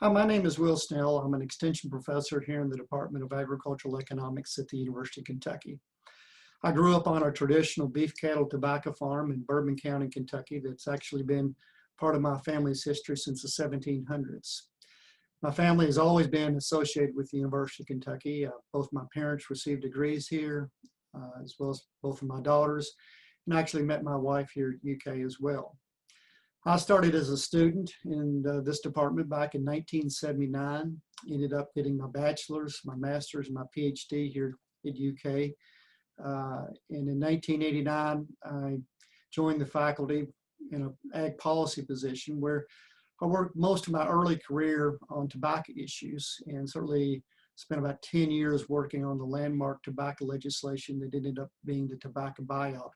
Hi, my name is Will Snell. I'm an extension professor here in the Department of Agricultural Economics at the University of Kentucky. I grew up on a traditional beef cattle tobacco farm in Bourbon County, Kentucky that's actually been part of my family's history since the 1700s. My family has always been associated with the University of Kentucky. Both my parents received degrees here, as well as both of my daughters, and I actually met my wife here at UK as well. I started as a student in this department back in 1979, ended up getting my bachelor's, my master's, and my PhD here at UK. And in 1989, I joined the faculty in an ag policy position where I worked most of my early career on tobacco issues, and certainly spent about 10 years working on the landmark tobacco legislation that ended up being the tobacco buyout,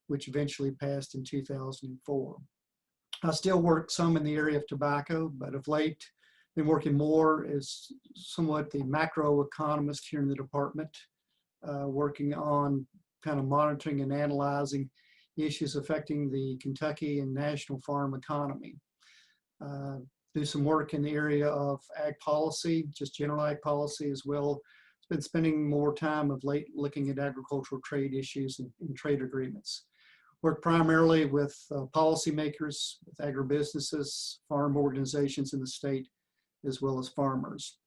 which eventually passed in 2004. I still work some in the area of tobacco, but of late been working more as somewhat the macroeconomist here in the department, working on kind of monitoring and analyzing issues affecting the Kentucky and national farm economy. Do some work in the area of ag policy, just general ag policy as well. I've been spending more time of late looking at agricultural trade issues and trade agreements. Work primarily with policymakers, with agribusinesses, farm organizations in the state, as well as farmers.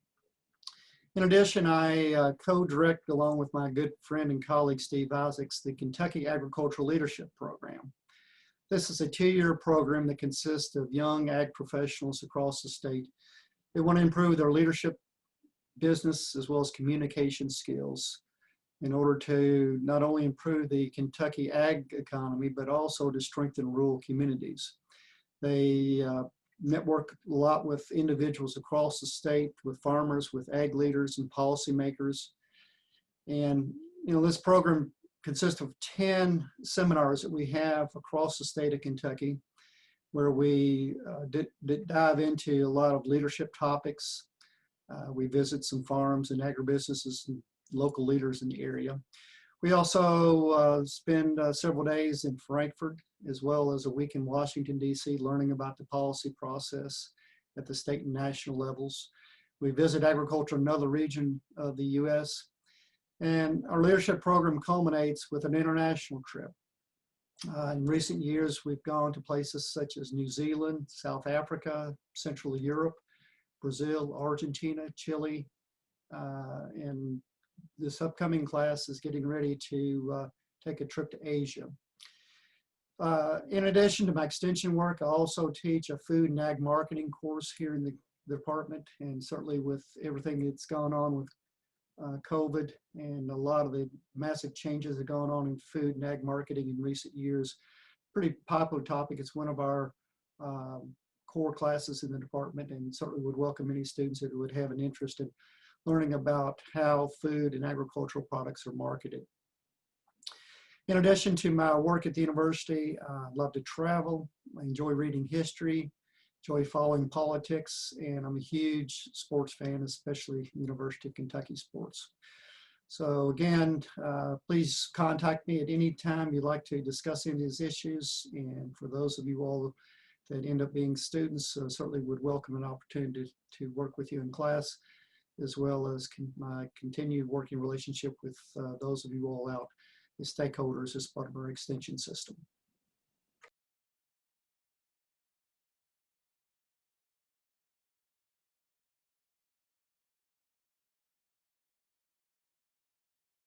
In addition, I co-direct, along with my good friend and colleague Steve Isaacs, the Kentucky Agricultural Leadership Program. This is a 2-year program that consists of young ag professionals across the state. They want to improve their leadership, business, as well as communication skills, in order to not only improve the Kentucky ag economy, but also to strengthen rural communities. They network a lot with individuals across the state, with farmers, with ag leaders and policymakers. And this program consists of 10 seminars that we have across the state of Kentucky, where we dive into a lot of leadership topics. We visit some farms and agribusinesses and local leaders in the area. We also spend several days in Frankfurt, as well as a week in Washington, D.C., learning about the policy process at the state and national levels. We visit agriculture in another region of the U.S., and our leadership program culminates with an international trip. In recent years, we've gone to places such as New Zealand, South Africa, Central Europe, Brazil, Argentina, Chile, and this upcoming class is getting ready to take a trip to Asia. In addition to my extension work, I also teach a food and ag marketing course here in the department, and certainly with everything that's gone on with COVID and a lot of the massive changes that have gone on in food and ag marketing in recent years, pretty popular topic. It's one of our core classes in the department, and certainly would welcome any students that would have an interest in learning about how food and agricultural products are marketed. In addition to my work at the university, I love to travel. I enjoy reading history, enjoy following politics, and I'm a huge sports fan, especially University of Kentucky sports. So again, please contact me at any time you'd like to discuss any of these issues. And for those of you all that end up being students, certainly would welcome an opportunity to work with you in class, as well as my continued working relationship with those of you all out as stakeholders as part of our extension system.